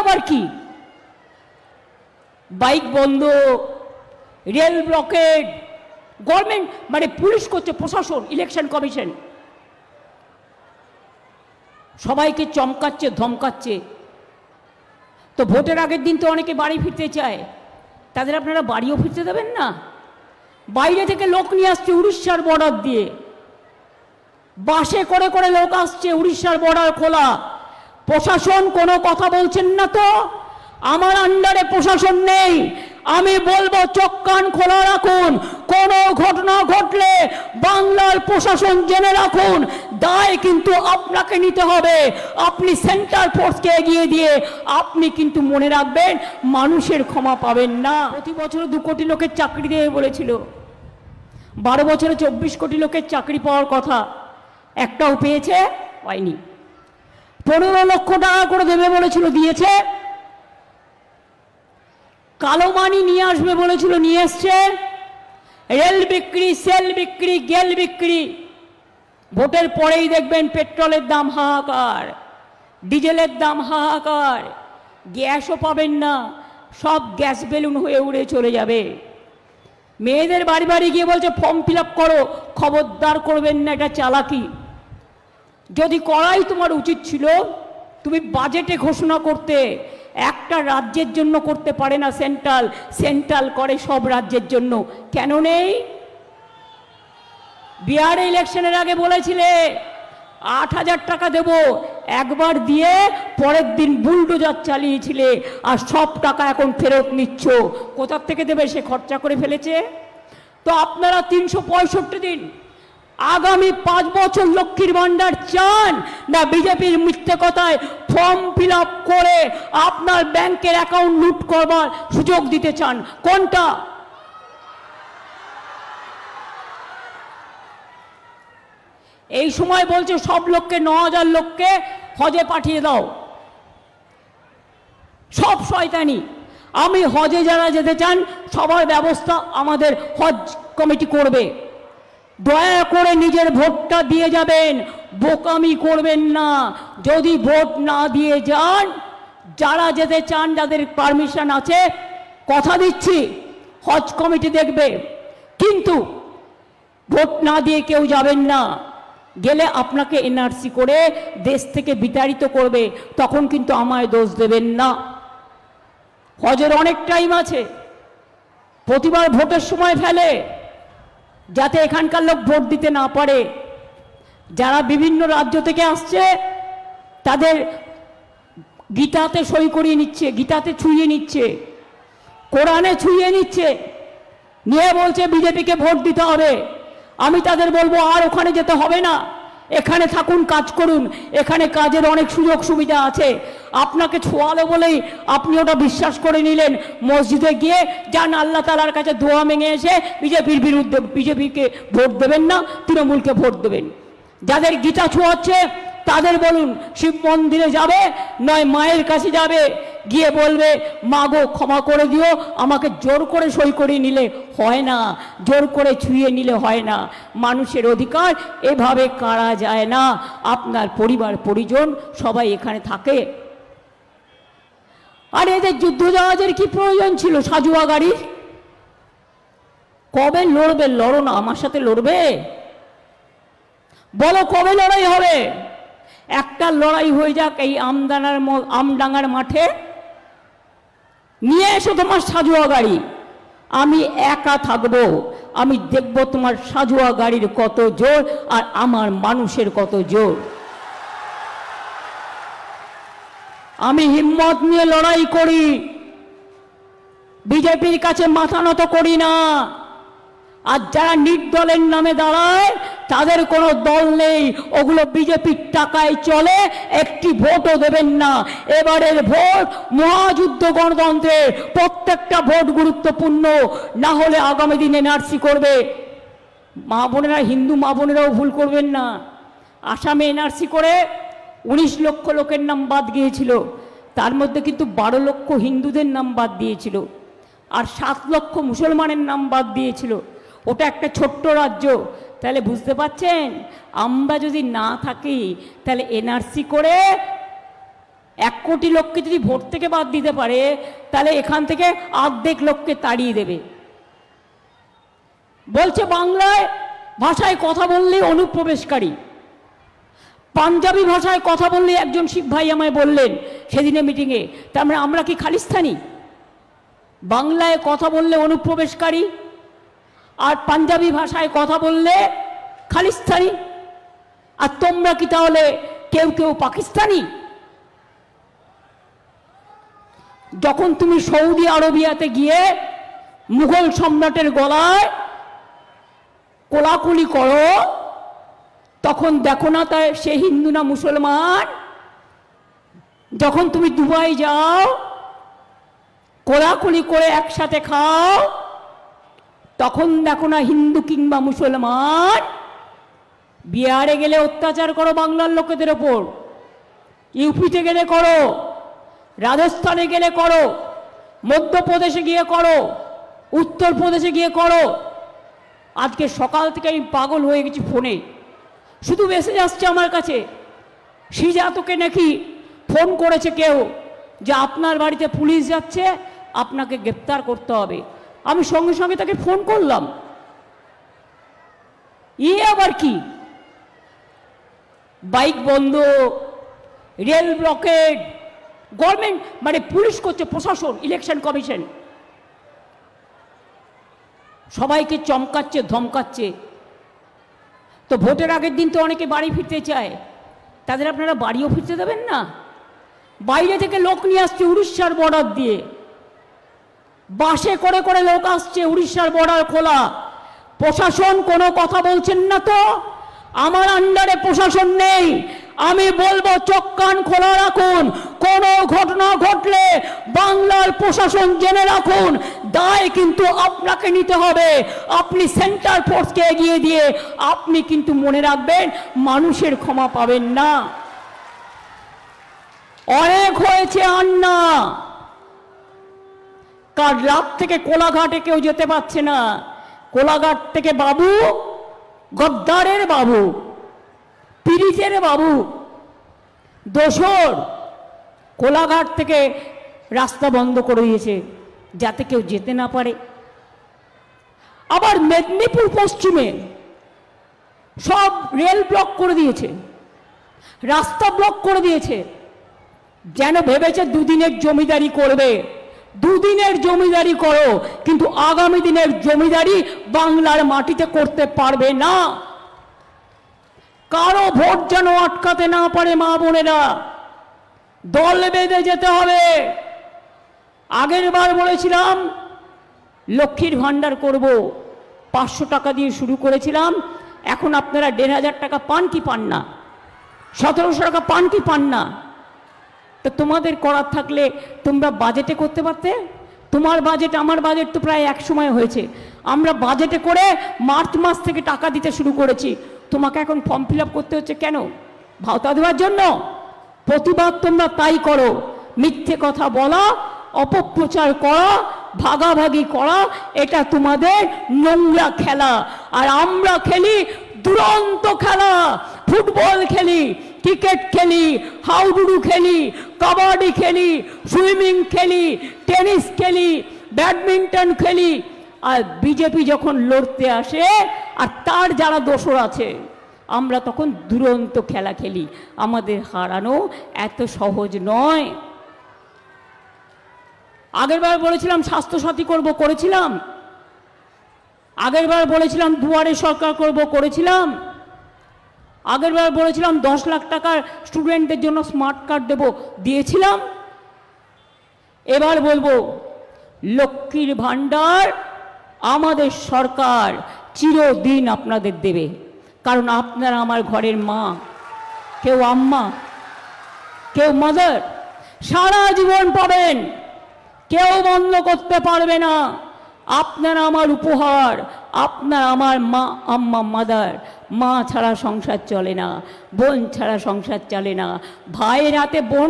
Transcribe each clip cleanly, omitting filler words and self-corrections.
আবার কি? বাইক বন্ধ, রেল ব্লকেড, গভর্নমেন্ট মানে পুলিশ করছে, প্রশাসন, ইলেকশন কমিশন সবাইকে চমকাচ্ছে, ধমকাচ্ছে। তো ভোটের আগের দিন তো অনেকে বাড়ি ফিরতে চায়, তাদের আপনারা বাড়িও ফিরতে দেবেন না। বাইরে থেকে লোক নিয়ে আসছে উড়িষ্যার বর্ডার দিয়ে, বাসে করে করে লোক আসছে, উড়িষ্যার বর্ডার খোলা। প্রশাসন কোনো কথা বলছেন না তো? আমার আন্ডারে প্রশাসন নেই, আমি বলবো চোখ কান খোলা রাখুন। কোনো ঘটনা ঘটলে বাংলার প্রশাসন জেনে রাখুন, দায় কিন্তু আপনাকে নিতে হবে। আপনি সেন্ট্রাল ফোর্সকে এগিয়ে দিয়ে আপনি কিন্তু মনে রাখবেন মানুষের ক্ষমা পাবেন না। প্রতি বছর 2 কোটি লোকের চাকরি দেবে বলেছিল, 12 বছরে 24 কোটি লোকের চাকরি পাওয়ার কথা, একটাও পেয়েছে? পায়নি। 15 লক্ষ টাকা করে দেবে বলেছিল, দিয়েছে? কালো মানি নিয়ে আসবে বলেছিল, নিয়ে এসছে? রেল বিক্রি, সেল বিক্রি, গেল বিক্রি। ভোটের পরেই দেখবেন পেট্রোলের দাম হাহাকার, ডিজেলের দাম হাহাকার, গ্যাসও পাবেন না, সব গ্যাস বেলুন হয়ে উড়ে চলে যাবে। মেয়েদের বাড়ি বাড়ি গিয়ে বলছে ফর্ম ফিল আপ করো, খবরদার করবেন না, এটা চালাকি। যদি করাই তোমার উচিত ছিল, তুমি বাজেটে ঘোষণা করতে। একটা রাজ্যের জন্য করতে পারে না সেন্ট্রাল, সেন্ট্রাল করে সব রাজ্যের জন্য। কেন নেই? বিহারে ইলেকশনের আগে বলেছিলে 8,000 টাকা দেব, একবার দিয়ে পরের দিন বুলডোজার চালিয়েছিলে, আর সব টাকা এখন ফেরত নিচ্ছ। কোথা থেকে দেবে? সে খরচা করে ফেলেছে। তো আপনারা 365 দিন, আগামী 5 বছর লক্ষ্মীর ভান্ডার চান না বিজেপির মিথ্যে কথায় ফর্ম ফিল আপ করে আপনার ব্যাংকের অ্যাকাউন্ট লুট করবার সুযোগ দিতে চান? কোনটা? এই সময় বলছে সব লোককে, 9,000 লোককে হজে পাঠিয়ে দাও। সব শয়তানি। আমি হজে যারা যেতে চান সবার ব্যবস্থা আমাদের হজ কমিটি করবে। দয়া করে নিজের ভোটটা দিয়ে যাবেন, বোকামি করবেন না। যদি ভোট না দিয়ে যান, যারা যেতে চান, যাদের পারমিশন আছে, কথা দিচ্ছি হজ কমিটি দেখবে। কিন্তু ভোট না দিয়ে কেউ যাবেন না, গেলে আপনাকে এনআরসি করে দেশ থেকে বিতাড়িত করবে, তখন কিন্তু আমায় দোষ দেবেন না। হজের অনেক টাইম আছে, প্রতিবার ভোটের সময় ফেলে যাতে এখানকার লোক ভোট দিতে না পারে। যারা বিভিন্ন রাজ্য থেকে আসছে তাদের গীতাতে সই করিয়ে নিচ্ছে, গীতাতে ছুঁয়ে নিচ্ছে, কোরআনে ছুঁয়ে নিচ্ছে, নিয়ে বলছে বিজেপিকে ভোট দিতে হবে। আমি তাদের বলবো আর ওখানে যেতে হবে না, এখানে থাকুন, কাজ করুন, এখানে কাজের অনেক সুযোগ সুবিধা আছে। আপনাকে ছোঁয়ালো বলেই আপনি ওটা বিশ্বাস করে নিলেন, মসজিদে গিয়ে যান আল্লাহ তাআলার কাছে দোয়া মেঙে এসে বিজেপির বিরুদ্ধে, বিজেপিকে ভোট দেবেন না, তৃণমূলকে ভোট দেবেন। যাদের গীতা ছোঁয়াচ্ছে তাদের বলুন শিব মন্দিরে যাবে, নয় মায়ের কাছে যাবে, গিয়ে বলবে মা গো ক্ষমা করে দিও, আমাকে জোর করে সই করিয়ে নিলে হয় না, জোর করে ছুঁয়ে নিলে হয় না। মানুষের অধিকার এভাবে কাড়া যায় না। আপনার পরিবার পরিজন সবাই এখানে থাকে। আর এদের যুদ্ধ জাহাজের কি প্রয়োজন ছিল সাজুয়া গাড়ির? কবে লড়বে? লড়ো না, আমার সাথে লড়বে? বলো কবে লড়াই হবে? একটা লড়াই হয়ে যাক এই আমডাঙ্গার মাঠে, নিয়ে এসো তোমার সাজুয়া গাড়ি, আমি একা থাকবো, আমি দেখব তোমার সাজুয়া গাড়ির কত জোর আর আমার মানুষের কত জোর। আমি হিম্মত নিয়ে লড়াই করি, বিজেপির কাছে মাথা নত করি না। আর যারা নির্দলের নামে দাঁড়ায় তাদের কোনো দল নেই, ওগুলো বিজেপির টাকায় চলে, একটি ভোটও দেবেন না। এবারের ভোট মহাযুদ্ধ গণতন্ত্রের, প্রত্যেকটা ভোট গুরুত্বপূর্ণ, না হলে আগামী দিনে এনআরসি করবে। মা বোনেরা, হিন্দু মা বোনেরাও ভুল করবেন না। আসামে এনআরসি করে 19 লক্ষ লোকের নাম বাদ গিয়েছিল, তার মধ্যে কিন্তু 12 লক্ষ হিন্দুদের নাম বাদ দিয়েছিল, আর 7 লক্ষ মুসলমানের নাম বাদ দিয়েছিল। ওটা একটা ছোট্ট রাজ্য। তাহলে বুঝতে পারছেন, আমরা যদি না থাকি তাহলে এনআরসি করে 1 কোটি লোককে যদি ভোট থেকে বাদ দিতে পারে তাহলে এখান থেকে অর্ধেক লোককে তাড়িয়ে দেবে। বলছে বাংলায় ভাষায় কথা বললে অনুপ্রবেশকারী, পাঞ্জাবি ভাষায় কথা বললে একজন শিখ ভাই আমায় বললেন সেদিনে মিটিংয়ে, তার মানে আমরা কি খালিস্তানি? বাংলায় কথা বললে অনুপ্রবেশকারী আর পাঞ্জাবি ভাষায় কথা বললে খালিস্তানি, আর তোমরা কি তাহলে কেউ কেউ পাকিস্তানি? যখন তুমি সৌদি আরবিয়াতে গিয়ে মুঘল সম্রাটের গলায় কোলাকুলি করো তখন দেখো না তাই সে হিন্দু না মুসলমান? যখন তুমি দুবাই যাও কোলাকুলি করে একসাথে খাও তখন দেখো না হিন্দু কিংবা মুসলমান? বিহারে গেলে অত্যাচার করো বাংলার লোকেদের ওপর, ইউপিতে গেলে করো, রাজস্থানে গেলে করো, মধ্যপ্রদেশে গিয়ে করো, উত্তরপ্রদেশে গিয়ে করো। আজকে সকাল থেকে আমি পাগল হয়ে গেছি, ফোনে শুধু মেসেজ আসছে আমার কাছে, শ্রীজাতকে নাকি ফোন করেছে কেউ যে আপনার বাড়িতে পুলিশ যাচ্ছে, আপনাকে গ্রেপ্তার করতে হবে। আমি সঙ্গে সঙ্গে তাকে ফোন করলাম। আবার কি? বাইক বন্ধ, রেল ব্লকেড, গভর্নমেন্ট মানে পুলিশ করছে, প্রশাসন, ইলেকশন কমিশন সবাইকে চমকাচ্ছে, ধমকাচ্ছে। তো ভোটের আগের দিন তো অনেকে বাড়ি ফিরতে চায়, তাদের আপনারা বাড়িও ফিরতে দেবেন না? বাইরে থেকে লোক নিয়ে আসছে উড়িষ্যার বর্ডার দিয়ে, বাসে করে করে লোক আসছে, উড়িষ্যার বর্ডার খোলা। প্রশাসন কোনো কথা বলছেন না তো? আমার আন্ডারে প্রশাসন নেই, আমি বলবো চোখ কান খোলা রাখুন। কোনো ঘটনা ঘটলে বাংলার প্রশাসন জেনে রাখুন, দায় কিন্তু আপনাকে নিতে হবে। আপনি সেন্টার ফোর্সকে এগিয়ে দিয়ে আপনি কিন্তু মনে রাখবেন মানুষের ক্ষমা পাবেন না। অনেক হয়েছে আন্না, কাল রাত থেকে কোলাঘাটে কেউ যেতে পারছে না। কোলাঘাট থেকে বাবু, গদ্দারের বাবু, পীড়িতের বাবু, দোসর কোলাঘাট থেকে রাস্তা বন্ধ করে দিয়েছে যাতে কেউ যেতে না পারে। আবার মেদিনীপুর পশ্চিমে সব রেল ব্লক করে দিয়েছে, রাস্তা ব্লক করে দিয়েছে, যেন ভেবেছে দুদিনের জমিদারি করবে। দুদিনের জমিদারি করো, কিন্তু আগামী দিনের জমিদারি বাংলার মাটিতে করতে পারবে না। কারো ভোট যেন আটকাতে না পারে মা বোনেরা, দল বেঁধে যেতে হবে। আগের বার বলেছিলাম লক্ষ্মীর ভাণ্ডার করব, 500 টাকা দিয়ে শুরু করেছিলাম, এখন আপনারা 1500 টাকা পান কি পান না? 1700 টাকা পান কি পান না? তো তোমাদের করার থাকলে তোমরা বাজেটে করতে পারতে। তোমার বাজেট আমার বাজেট তো প্রায় এক সময় হয়েছে, আমরা বাজেটে করে মার্চ মাস থেকে টাকা দিতে শুরু করেছি। তোমাকে এখন ফর্ম ফিল আপ করতে হচ্ছে কেন? ভাতা দেওয়ার জন্য? প্রতিবাদ তোমরা তাই করো, মিথ্যে কথা বলা, অপপ্রচার করা, ভাগাভাগি করা, এটা তোমাদের নোংরা খেলা। আর আমরা খেলি দুরন্ত খেলা, ফুটবল খেলি, ক্রিকেট খেলি, হাউডুডু খেলি, কাবাডি খেলি, সুইমিং খেলি, টেনিস খেলি, ব্যাডমিন্টন খেলি। আর বিজেপি যখন লড়তে আসে আর তার যারা দোসর আছে, আমরা তখন দুরন্ত খেলা খেলি। আমাদের হারানো এত সহজ নয়। আগেরবার বলেছিলাম স্বাস্থ্যসাথী করব, করেছিলাম। আগেরবার বলেছিলাম দুয়ারে সরকার করব, করেছিলাম। আগেরবার বলেছিলাম 10 লাখ টাকার স্টুডেন্টদের জন্য স্মার্ট কার্ড দেব, দিয়েছিলাম। এবার বলবো লক্ষ্মীর ভাণ্ডার আমাদের সরকার চিরদিন আপনাদের দেবে, কারণ আপনারা আমার ঘরের মা, কেউ আম্মা, কেউ মাদার, সারা জীবন পাবেন, কেউ বন্ধ করতে পারবে না। আপনারা আমার উপহার, আপনার আমার মা, আম্মা, মাদার। মা ছাড়া সংসার চলে না, বোন ছাড়া সংসার চলে না। ভাইয়ের হাতে বোন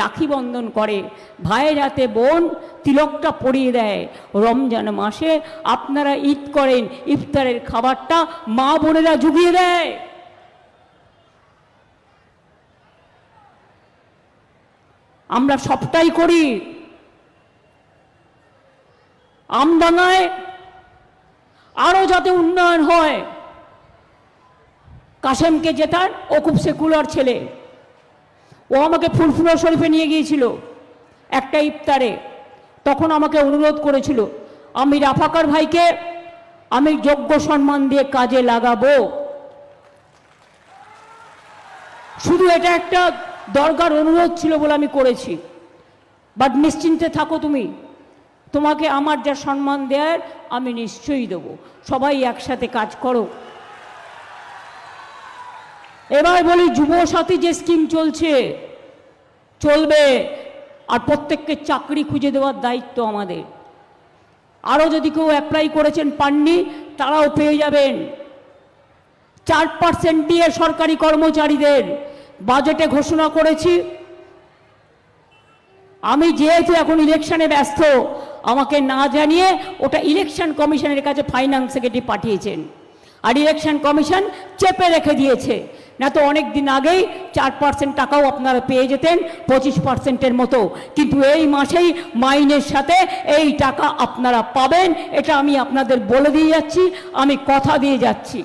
রাখি বন্ধন করে, ভাইয়ের হাতে বোন তিলকটা পরিয়ে দেয়। রমজান মাসে আপনারা ঈদ করেন, ইফতারের খাবারটা মা বোনেরা জুগিয়ে দেয়। আমরা সবটাই করি। আমডাঙ্গায় আরো যাতে উন্নয়ন হয়, কাশেমকে জেতার, ও খুব সেকুলার ছেলে, ও আমাকে ফুলফুলা শরীফে নিয়ে গিয়েছিল একটা ইফতারে। তখন আমাকে অনুরোধ করেছিল, আমি রাফাকার ভাইকে আমি যোগ্য সম্মান দিয়ে কাজে লাগাবো। শুধু এটা একটা দরকার অনুরোধ ছিল বলে আমি করেছি। বাট নিশ্চিন্তে থাকো তুমি, তোমাকে আমার যা সম্মান দেয়ার আমি নিশ্চয়ই দেবো। সবাই একসাথে কাজ করো। এবার বলি, যুবসাথী যে স্কিম চলবে, আর প্রত্যেককে চাকরি খুঁজে দেওয়ার দায়িত্ব আমাদের। আরও যদি কেউ অ্যাপ্লাই করেছেন পাননি, তারাও পেয়ে যাবেন। 4% দিয়ে সরকারি কর্মচারীদের বাজেটে ঘোষণা করেছি। আমি যেহেতু এখন ইলেকশনে ব্যস্ত, আমাকে না জানিয়ে ওটা ইলেকশন কমিশনের কাছে ফাইন্যান্স সেক্রেটারি পাঠিয়েছেন, আর ইলেকশন কমিশন চেপে রেখে দিয়েছে। না তো অনেক দিন আগেই 4% টাকাও আপনারা পেয়ে যেতেন, 25%-এর মতো। কিন্তু এই মাসেই মাইনের সাথে এই টাকা আপনারা পাবেন, এটা আমি আপনাদের বলে দিয়ে যাচ্ছি, আমি কথা দিয়ে যাচ্ছি।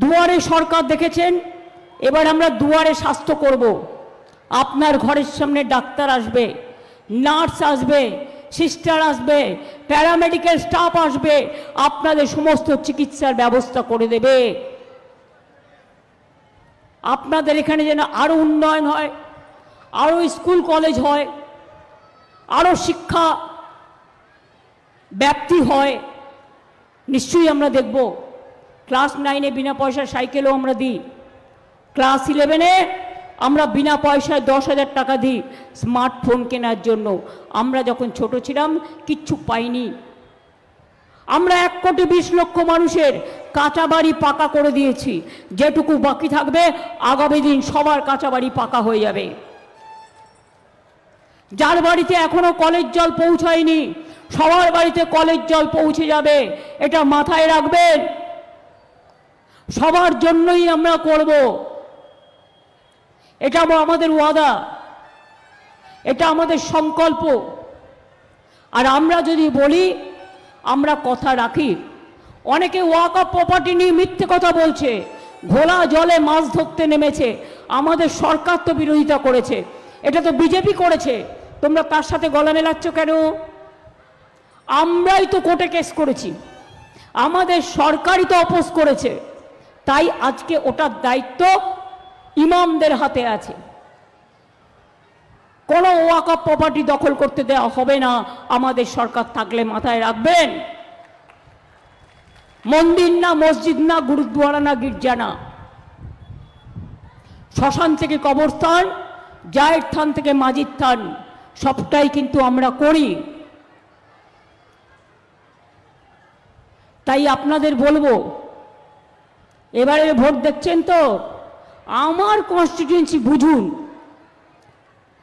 দুয়ারে সরকার দেখেছেন, এবার আমরা দুয়ারে স্বাস্থ্য করব। আপনার ঘরের সামনে ডাক্তার আসবে, নার্স আসবে, সিস্টার আসবে, প্যারামেডিক্যাল স্টাফ আসবে, আপনাদের সমস্ত চিকিৎসার ব্যবস্থা করে দেবে। আপনাদের এখানে যেন আরো উন্নয়ন হয়, আরো স্কুল কলেজ হয়, আরো শিক্ষা ব্যাপ্তি হয়, নিশ্চয়ই আমরা দেখব। ক্লাস 9-এ বিনা পয়সার সাইকেলও আমরা দিই। ক্লাস 11-এ আমরা বিনা পয়সায় 10,000 টাকা দিই স্মার্টফোন কেনার জন্য। আমরা যখন ছোট ছিলাম কিচ্ছু পাইনি। আমরা 1,20,00,000 মানুষের কাঁচা বাড়ি পাকা করে দিয়েছি। যেটুকু বাকি থাকবে আগামী দিন সবার কাঁচা বাড়ি পাকা হয়ে যাবে। যার বাড়িতে এখনো কলের জল পৌঁছায়নি, সবার বাড়িতে কলের জল পৌঁছে যাবে, এটা মাথায় রাখবেন। সবার জন্যই আমরা করব, এটা আমাদের ওয়াদা, এটা আমাদের সংকল্প। আর আমরা যদি বলি, আমরা কথা রাখি। অনেকে ওয়াকফ প্রপার্টি নিয়ে মিথ্যে কথা বলছে, ঘোলা জলে মাছ ধরতে নেমেছে। আমাদের সরকার তো বিরোধিতা করেছে, এটা তো বিজেপি করেছে, তোমরা তার সাথে গলা মেলাচ্ছ কেন? আমরাই তো কোর্টে কেস করেছি, আমাদের সরকারই তো অপোজ করেছে। তাই আজকে ওটার দায়িত্ব ইমামদের হাতে আছে। কোনো ওয়াকফ প্রপার্টি দখল করতে দেওয়া হবে না আমাদের সরকার থাকলে, মাথায় রাখবেন। মন্দির না, মসজিদ না, গুরুদ্বারা না, গির্জা না, শ্মশান থেকে কবরস্থান, জায়ের থান থেকে মাজির থান, সবটাই কিন্তু আমরা করি। তাই আপনাদের বলবো, এবারে ভোট দেখছেন তো, আমার কনস্টিটিউয়েন্সি বুঝুন।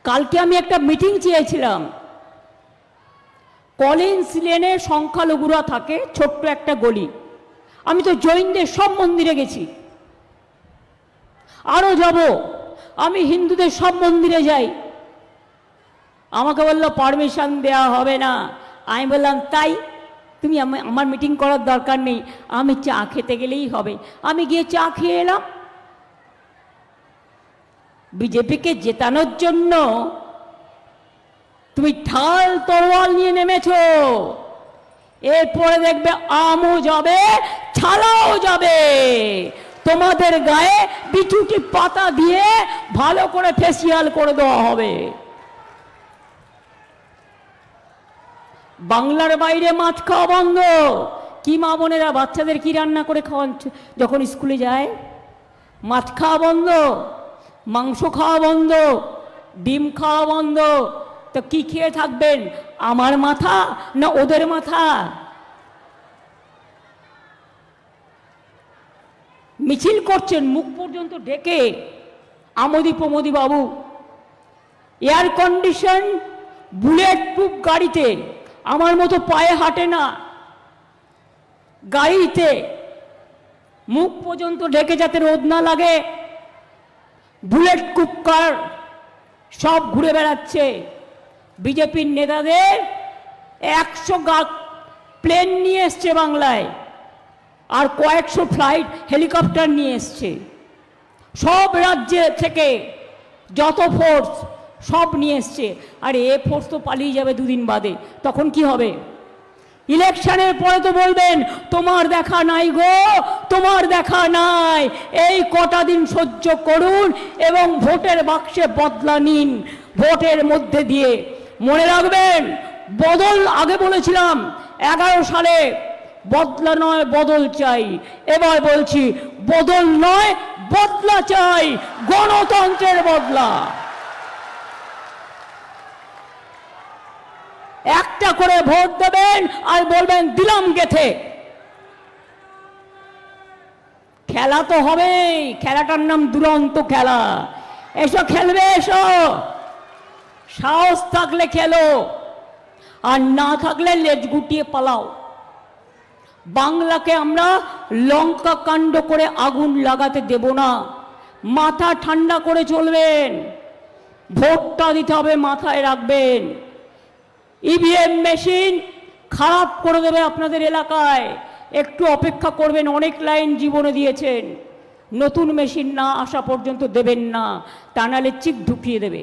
কালকে আমি একটা মিটিং চেয়েছিলাম, কলিন্স লেনে সংখ্যালঘুরা থাকে, ছোট্ট একটা গলি। আমি তো জৈনদের সব মন্দিরে গেছি, আরো যাব। আমি হিন্দুদের সব মন্দিরে যাই। আমাকে বললো পারমিশন দেওয়া হবে না। আমি বললাম তাই, তুমি আমার মিটিং করার দরকার নেই, আমি চা খেতে গেলেই হবে। আমি গিয়ে চা খেয়ে এলাম। বিজেপিকে জেতানোর জন্য তুমি ঢাল তরোয়াল নিয়ে নেমেছ, এরপরে দেখবে আমও যাবে, ছালাও যাবে। তোমাদের গায়ে বিছুটি পাতা দিয়ে ভালো করে ফেসিয়াল করে দেওয়া হবে। বাংলার বাইরে মাছ খাওয়া বন্ধ। কি মা বোনেরা বাচ্চাদের কি রান্না করে খাওয়ান যখন স্কুলে যায়? মাছ খাওয়া বন্ধ, মাংস খাওয়া বন্ধ, ডিম খাওয়া বন্ধ। তো কি খেয়ে থাকবেন? আমার মাথা না ওদের মাথা? মিছিল করছেন মুখ পর্যন্ত ঢেকে। আমোদি প্রমোদি বাবু এয়ার কন্ডিশন বুলেট প্রুফ গাড়িতে, আমার মতো পায়ে হাঁটে না, গাড়িতে মুখ পর্যন্ত ঢেকে যাতে রোদ না লাগে। বুলেট কুপকার সব ঘুরে বেড়াচ্ছে। বিজেপির নেতাদের 100 প্লেন নিয়ে এসছে বাংলায়, আর কয়েকশো ফ্লাইট হেলিকপ্টার নিয়ে এসছে। সব রাজ্যে থেকে যত ফোর্স সব নিয়ে এসছে। আর এ ফোর্স তো পালিয়ে যাবে দুদিন বাদে, তখন কি হবে? ইলেকশনের পরে তো বলবেন তোমার দেখা নাই গো, তোমার দেখা নাই। এই কটা দিন সহ্য করুন এবং ভোটের বাক্সে বদলা নিন ভোটের মধ্যে দিয়ে। মনে রাখবেন, বদল আগে বলেছিলাম 11 সালে, বদলা নয় বদল চাই। এবার বলছি বদল নয় বদলা চাই, গণতন্ত্রের বদলা। একটা করে ভোট দেবেন আর বলবেন দিলাম গেথে। খেলা তো হবেই, খেলাটার নাম দুরন্ত খেলা। এসো খেলবে, এসো, সাহস থাকলে খেলো, আর না থাকলে লেজ গুটিয়ে পালাও। বাংলাকে আমরা লঙ্কা কাণ্ড করে আগুন লাগাতে দেব না। মাথা ঠান্ডা করে চলবেন, ভোটটা দিতে হবে মাথায় রাখবেন। ইভিএম মেশিন খারাপ করে দেবে আপনাদের এলাকায়, একটু অপেক্ষা করবেন। অনেক লাইন জীবনে দিয়েছেন, নতুন মেশিন না আসা পর্যন্ত দেবেন না, তা নাহলে চিপ ঢুকিয়ে দেবে।